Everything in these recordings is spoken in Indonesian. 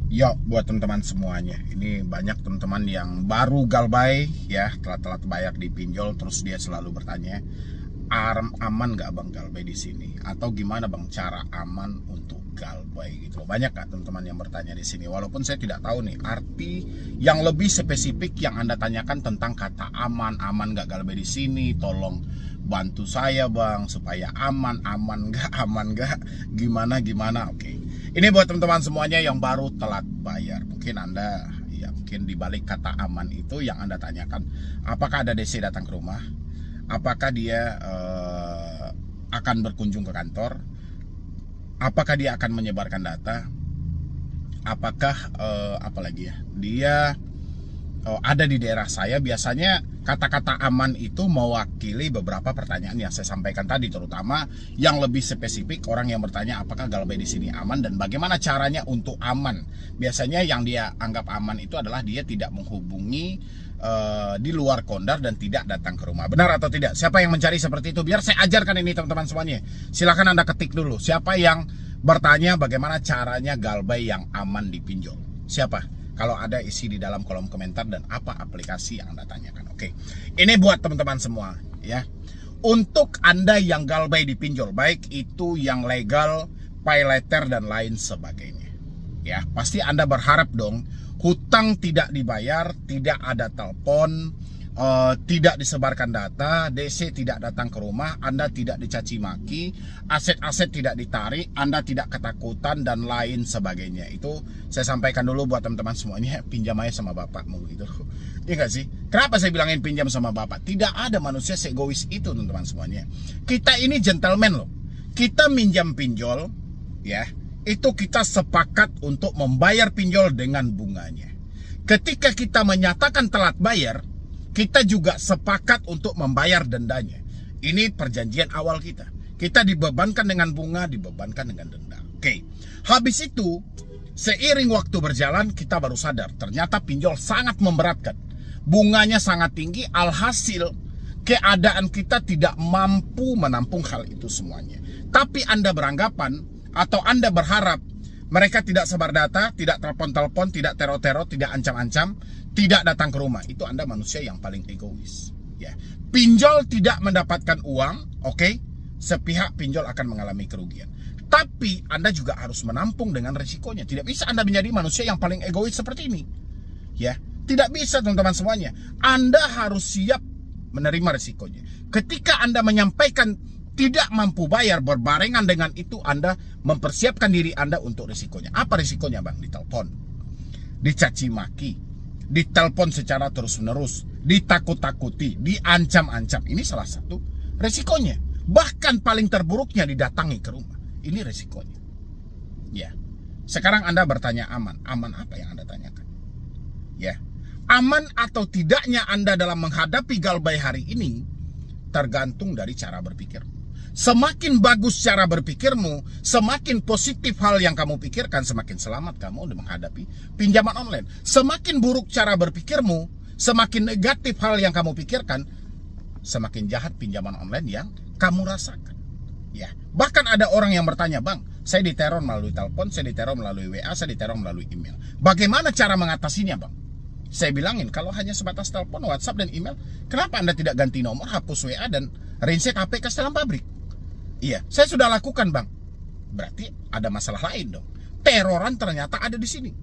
Yo, buat teman-teman semuanya, ini banyak teman-teman yang baru galbay ya, telat-telat bayar di pinjol, terus dia selalu bertanya, aman nggak bang galbay di sini? Atau gimana bang cara aman untuk galbay gitu loh. Banyak nggak teman-teman yang bertanya di sini? Walaupun saya tidak tahu nih arti yang lebih spesifik yang Anda tanyakan tentang kata aman nggak galbay di sini. Tolong bantu saya bang supaya aman nggak, gimana. Oke. Ini buat teman-teman semuanya yang baru telat bayar. Mungkin Anda, ya mungkin dibalik kata aman itu yang Anda tanyakan, apakah ada DC datang ke rumah? Apakah dia akan berkunjung ke kantor? Apakah dia akan menyebarkan data? Apakah apalagi ya? Dia ada di daerah saya. Biasanya kata-kata aman itu mewakili beberapa pertanyaan yang saya sampaikan tadi, terutama yang lebih spesifik orang yang bertanya apakah galbay di sini aman dan bagaimana caranya untuk aman. Biasanya yang dia anggap aman itu adalah dia tidak menghubungi di luar Kondar dan tidak datang ke rumah. Benar atau tidak? Siapa yang mencari seperti itu? Biar saya ajarkan ini teman-teman semuanya. Silahkan Anda ketik dulu. Siapa yang bertanya bagaimana caranya galbay yang aman dipinjol? Siapa? Kalau ada, isi di dalam kolom komentar dan apa aplikasi yang Anda tanyakan. Oke, ini buat teman-teman semua ya. Untuk Anda yang galbay dipinjol, baik itu yang legal, pay letter dan lain sebagainya, ya pasti Anda berharap dong hutang tidak dibayar, tidak ada telepon, tidak disebarkan data, DC tidak datang ke rumah, Anda tidak dicaci maki, aset-aset tidak ditarik, Anda tidak ketakutan dan lain sebagainya. Itu saya sampaikan dulu buat teman-teman semuanya, pinjam aja sama bapakmu gitu. Iya nggak sih? Kenapa saya bilangin pinjam sama bapak? Tidak ada manusia seegois itu teman-teman semuanya. Kita ini gentleman loh. Kita minjam pinjol ya, itu kita sepakat untuk membayar pinjol dengan bunganya. Ketika kita menyatakan telat bayar, kita juga sepakat untuk membayar dendanya. Ini perjanjian awal kita. Kita dibebankan dengan bunga, dibebankan dengan denda. Oke. Habis itu, seiring waktu berjalan, kita baru sadar ternyata pinjol sangat memberatkan. Bunganya sangat tinggi, alhasil keadaan kita tidak mampu menampung hal itu semuanya. Tapi Anda beranggapan atau Anda berharap mereka tidak sebar data, tidak telepon-telepon, tidak teror-teror, tidak ancam-ancam, tidak datang ke rumah. Itu Anda manusia yang paling egois ya. Pinjol tidak mendapatkan uang, oke? Sepihak pinjol akan mengalami kerugian. Tapi Anda juga harus menampung dengan resikonya. Tidak bisa Anda menjadi manusia yang paling egois seperti ini ya. Tidak bisa teman-teman semuanya. Anda harus siap menerima resikonya. Ketika Anda menyampaikan tidak mampu bayar, berbarengan dengan itu Anda mempersiapkan diri Anda untuk risikonya. Apa risikonya bang? Ditelepon, dicaci maki, ditelepon secara terus-menerus, ditakut-takuti, diancam-ancam. Ini salah satu risikonya. Bahkan paling terburuknya didatangi ke rumah. Ini risikonya. Ya. Sekarang Anda bertanya aman. Aman apa yang Anda tanyakan? Ya. Aman atau tidaknya Anda dalam menghadapi galbay hari ini tergantung dari cara berpikir. Semakin bagus cara berpikirmu, semakin positif hal yang kamu pikirkan, semakin selamat kamu untuk menghadapi pinjaman online. Semakin buruk cara berpikirmu, semakin negatif hal yang kamu pikirkan, semakin jahat pinjaman online yang kamu rasakan. Ya, bahkan ada orang yang bertanya, bang, saya diteror melalui telepon, saya diteror melalui WA, saya diteror melalui email. Bagaimana cara mengatasinya, bang? Saya bilangin, kalau hanya sebatas telepon, WhatsApp, dan email, kenapa Anda tidak ganti nomor, hapus WA, dan reset HP ke dalam pabrik? Iya, saya sudah lakukan bang. Berarti ada masalah lain dong. Teroran ternyata ada di sini.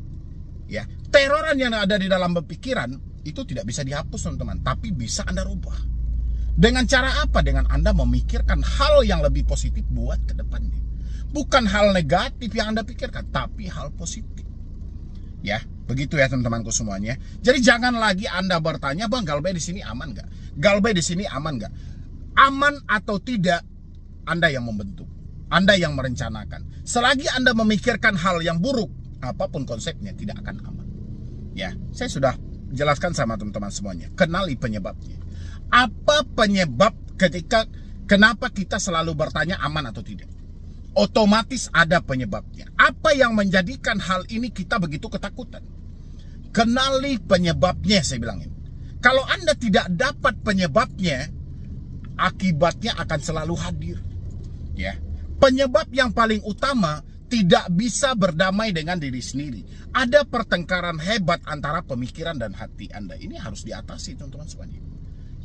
Ya, teroran yang ada di dalam pikiran itu tidak bisa dihapus teman-teman, tapi bisa Anda rubah. Dengan cara apa? Dengan Anda memikirkan hal yang lebih positif buat ke depannya. Bukan hal negatif yang Anda pikirkan, tapi hal positif. Ya, begitu ya teman-temanku semuanya. Jadi jangan lagi Anda bertanya, bang, galbay di sini aman nggak? Galbay di sini aman nggak? Aman atau tidak, Anda yang membentuk, Anda yang merencanakan. Selagi Anda memikirkan hal yang buruk, apapun konsepnya tidak akan aman. Ya, saya sudah jelaskan sama teman-teman semuanya. Kenali penyebabnya. Apa penyebab kenapa kita selalu bertanya aman atau tidak? Otomatis ada penyebabnya. Apa yang menjadikan hal ini kita begitu ketakutan? Kenali penyebabnya, saya bilangin. Kalau Anda tidak dapat penyebabnya, akibatnya akan selalu hadir. Ya, penyebab yang paling utama tidak bisa berdamai dengan diri sendiri. Ada pertengkaran hebat antara pemikiran dan hati Anda. Ini harus diatasi teman-teman semuanya.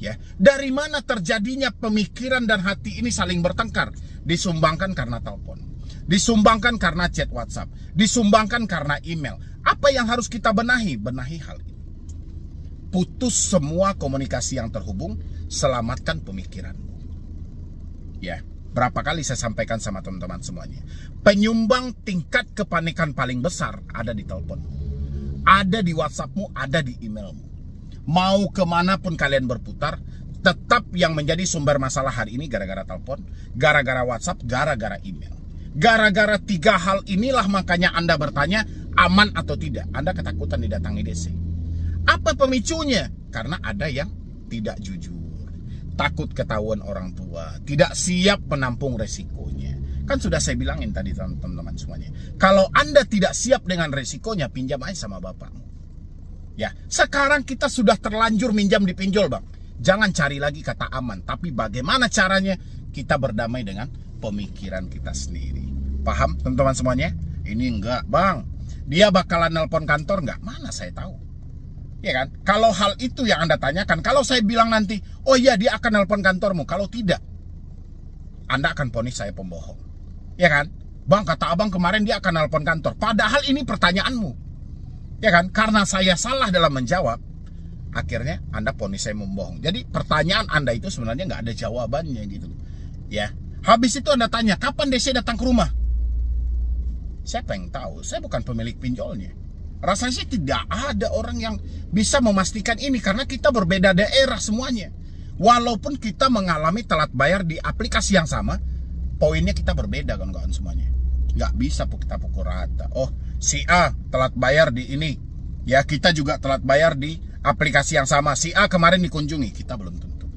Ya, dari mana terjadinya pemikiran dan hati ini saling bertengkar? Disumbangkan karena telepon, disumbangkan karena chat WhatsApp, disumbangkan karena email. Apa yang harus kita benahi? Benahi hal ini. Putus semua komunikasi yang terhubung, selamatkan pemikiranmu. Ya, berapa kali saya sampaikan sama teman-teman semuanya. Penyumbang tingkat kepanikan paling besar ada di telepon, ada di WhatsAppmu, ada di emailmu. Mau kemanapun kalian berputar, tetap yang menjadi sumber masalah hari ini gara-gara telepon, gara-gara WhatsApp, gara-gara email. Gara-gara 3 hal inilah makanya Anda bertanya aman atau tidak. Anda ketakutan didatangi DC. Apa pemicunya? Karena ada yang tidak jujur, takut ketahuan orang tua, tidak siap menampung resikonya. Kan sudah saya bilangin tadi teman-teman semuanya. Kalau Anda tidak siap dengan resikonya, pinjam aja sama bapakmu. Ya, sekarang kita sudah terlanjur minjam di pinjol, Bang. Jangan cari lagi kata aman, tapi bagaimana caranya kita berdamai dengan pemikiran kita sendiri. Paham teman-teman semuanya? Ini enggak, Bang. Dia bakalan nelpon kantor enggak? Mana saya tahu. Ya kan? Kalau hal itu yang Anda tanyakan, kalau saya bilang nanti, oh iya dia akan nelpon kantormu. Kalau tidak, Anda akan vonis saya pembohong. Ya kan? Bang, kata abang kemarin dia akan nelpon kantor. Padahal ini pertanyaanmu. Ya kan? Karena saya salah dalam menjawab, akhirnya Anda vonis saya membohong. Jadi pertanyaan Anda itu sebenarnya nggak ada jawabannya gitu. Ya. Habis itu Anda tanya, kapan DC datang ke rumah? Siapa yang tahu? Saya bukan pemilik pinjolnya. Rasanya sih tidak ada orang yang bisa memastikan ini, karena kita berbeda daerah semuanya. Walaupun kita mengalami telat bayar di aplikasi yang sama, poinnya kita berbeda kawan-kawan semuanya. Nggak bisa kita pukul rata. Oh, si A telat bayar di ini. Ya, kita juga telat bayar di aplikasi yang sama. Si A kemarin dikunjungi, kita belum tentu.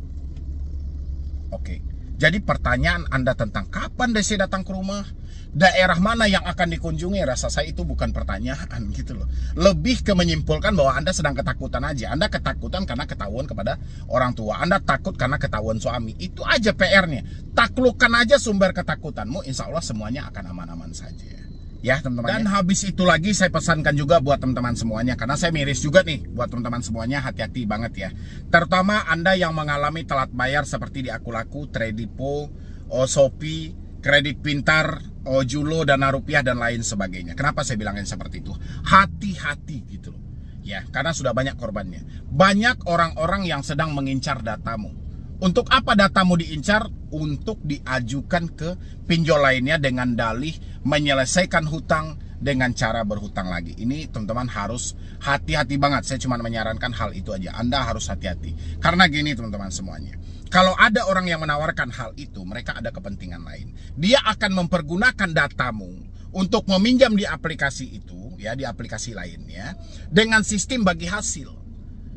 Oke. Jadi pertanyaan Anda tentang kapan DC datang ke rumah, daerah mana yang akan dikunjungi, rasa saya itu bukan pertanyaan gitu loh. Lebih ke menyimpulkan bahwa Anda sedang ketakutan aja. Anda ketakutan karena ketahuan kepada orang tua. Anda takut karena ketahuan suami. Itu aja PR-nya. Taklukkan aja sumber ketakutanmu, insya Allah semuanya akan aman-aman saja. Ya teman-teman. Dan habis itu lagi saya pesankan juga buat teman-teman semuanya, karena saya miris juga nih buat teman-teman semuanya, hati-hati banget ya. Terutama Anda yang mengalami telat bayar seperti di Akulaku, Tradipo, Shopee, Kredit Pintar, Julo, Dana Rupiah dan lain sebagainya. Kenapa saya bilangin seperti itu? Hati-hati gitu loh. Ya, karena sudah banyak korbannya. Banyak orang-orang yang sedang mengincar datamu. Untuk apa datamu diincar? Untuk diajukan ke pinjol lainnya dengan dalih menyelesaikan hutang dengan cara berhutang lagi. Ini teman-teman harus hati-hati banget. Saya cuma menyarankan hal itu aja. Anda harus hati-hati. Karena gini teman-teman semuanya. Kalau ada orang yang menawarkan hal itu, mereka ada kepentingan lain. Dia akan mempergunakan datamu untuk meminjam di aplikasi itu, ya, di aplikasi lainnya, dengan sistem bagi hasil.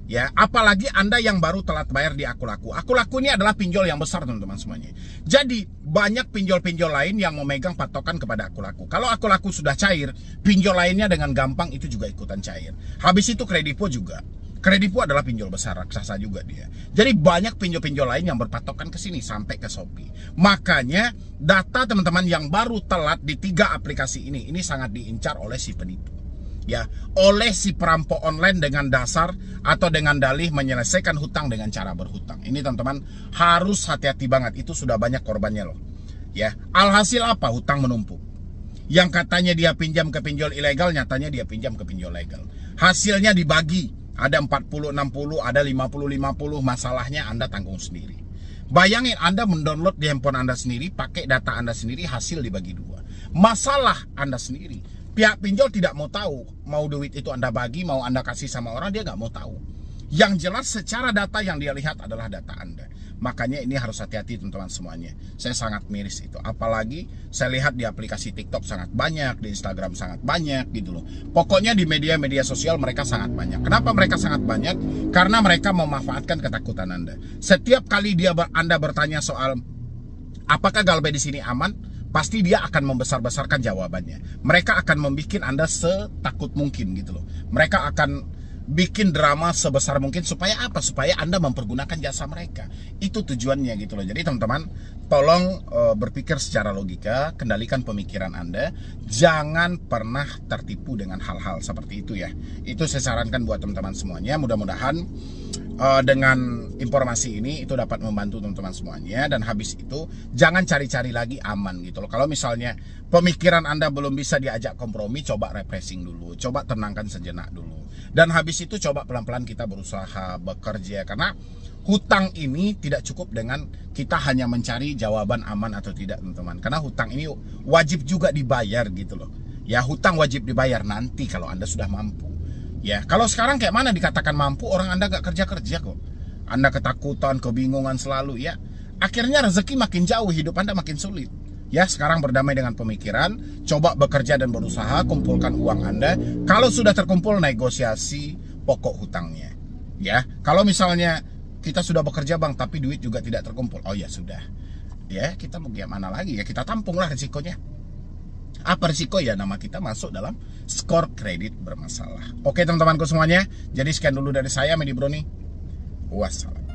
Ya, apalagi Anda yang baru telat bayar di Akulaku. Akulaku ini adalah pinjol yang besar teman-teman semuanya. Jadi banyak pinjol-pinjol lain yang memegang patokan kepada Akulaku. Kalau Akulaku sudah cair, pinjol lainnya dengan gampang itu juga ikutan cair. Habis itu Kredipo juga. Kredipo adalah pinjol besar, raksasa juga dia. Jadi banyak pinjol-pinjol lain yang berpatokan ke sini sampai ke Shopee. Makanya data teman-teman yang baru telat di 3 aplikasi ini sangat diincar oleh si penipu. Ya, oleh si perampok online dengan dasar atau dengan dalih menyelesaikan hutang dengan cara berhutang. Ini teman-teman harus hati-hati banget. Itu sudah banyak korbannya loh. Ya, alhasil apa? Hutang menumpuk. Yang katanya dia pinjam ke pinjol ilegal, nyatanya dia pinjam ke pinjol legal. Hasilnya dibagi. Ada 40-60, ada 50-50. Masalahnya Anda tanggung sendiri. Bayangin Anda mendownload di handphone Anda sendiri, pakai data Anda sendiri, hasil dibagi 2. Masalah Anda sendiri. Pihak pinjol tidak mau tahu, mau duit itu Anda bagi, mau Anda kasih sama orang, dia nggak mau tahu. Yang jelas secara data yang dia lihat adalah data Anda. Makanya ini harus hati-hati teman-teman semuanya. Saya sangat miris itu. Apalagi saya lihat di aplikasi TikTok sangat banyak, di Instagram sangat banyak gitu loh. Pokoknya di media-media sosial mereka sangat banyak. Kenapa mereka sangat banyak? Karena mereka memanfaatkan ketakutan Anda. Setiap kali Anda bertanya soal apakah Galbay di sini aman, pasti dia akan membesar-besarkan jawabannya. Mereka akan membuat Anda setakut mungkin gitu loh. Mereka akan bikin drama sebesar mungkin supaya apa? Supaya Anda mempergunakan jasa mereka. Itu tujuannya gitu loh. Jadi teman-teman, tolong berpikir secara logika, kendalikan pemikiran Anda. Jangan pernah tertipu dengan hal-hal seperti itu ya. Itu saya sarankan buat teman-teman semuanya. Mudah-mudahan dengan informasi ini itu dapat membantu teman-teman semuanya. Dan habis itu jangan cari-cari lagi, aman gitu loh. Kalau misalnya pemikiran Anda belum bisa diajak kompromi, coba refreshing dulu, coba tenangkan sejenak dulu. Dan habis itu coba pelan-pelan kita berusaha bekerja. Karena hutang ini tidak cukup dengan kita hanya mencari jawaban aman atau tidak teman-teman. Karena hutang ini wajib juga dibayar gitu loh. Ya, hutang wajib dibayar nanti kalau Anda sudah mampu. Ya, kalau sekarang kayak mana dikatakan mampu, orang Anda gak kerja-kerja kok. Anda ketakutan, kebingungan selalu ya. Akhirnya rezeki makin jauh, hidup Anda makin sulit. Ya, sekarang berdamai dengan pemikiran, coba bekerja dan berusaha, kumpulkan uang Anda. Kalau sudah terkumpul, negosiasi pokok hutangnya. Ya, kalau misalnya kita sudah bekerja bang, tapi duit juga tidak terkumpul, oh ya sudah. Ya, kita mau gimana lagi ya, kita tampunglah risikonya. Apa risiko ya? Nama kita masuk dalam skor kredit bermasalah. Oke teman-temanku semuanya, jadi sekian dulu dari saya, Medi Broni. Wassalam.